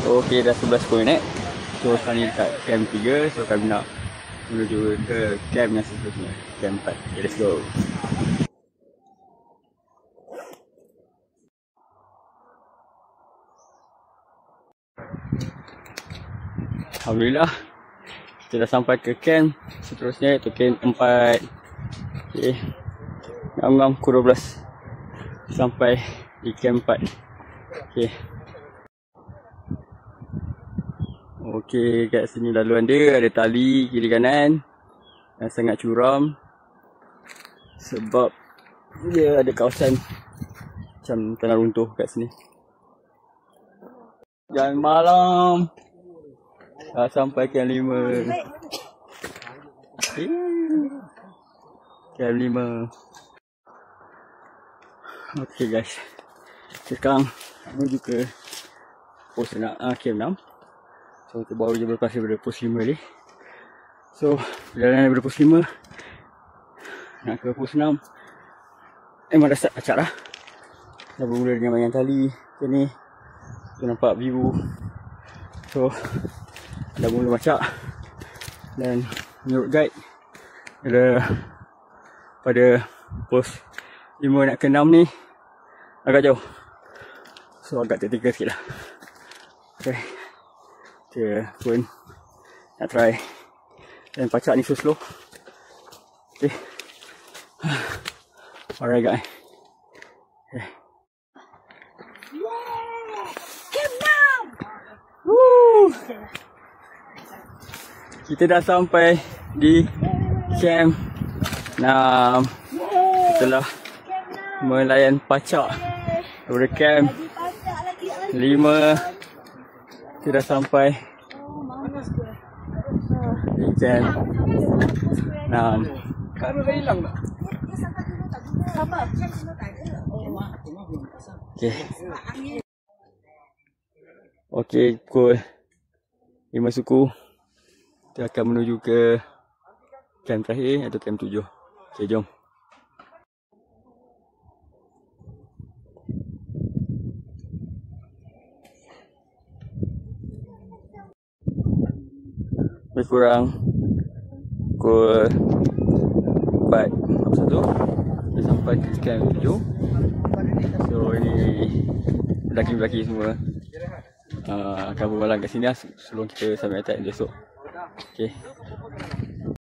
Okey, dah 11 minit. So sekarang ni dekat camp 3. So kami nak menuju ke camp yang seterusnya, camp 4. Okay, let's go. Alhamdulillah, kita dah sampai ke camp seterusnya, iaitu camp 4. Okay, ngam-ngam pukul 12 sampai di camp 4. Okay. Okey, kat sini laluan dia ada tali kiri kanan dan sangat curam sebab dia ada kawasan macam tanah runtuh kat sini. Jalan malam dah sampai camp 5. Camp 5. Okey guys, sekarang menuju ke pos camp 6. So kita baru je berlepas daripada pos 5 ni. So perjalanan daripada pos 5 nak ke pos 6 memang dah start acak lah. Dah bermula dengan main tali macam ni. Tu nampak view. So dah mula macak. Dan menurut guide ada pada pos 5 nak ke 6 ni agak jauh. So agak tertinggal sikit lah. Okay, kita pun nak try. Dan pacak ni so slow. Okay, alright guys. Okay. Kita dah sampai di camp 6 setelah melayan pacak daripada camp 5. Kita dah sampai di camp 6. Kamera hilang tak? Okay. Okay, pukul 5 suku. Kita akan menuju ke camp terakhir atau camp 7. Okay, jom. Lebih kurang pukul 4.41 kita sampai di camp 7. So ini lelaki-lelaki semua akan bermalam kat sini lah sebelum kita sampai atas esok. Okay.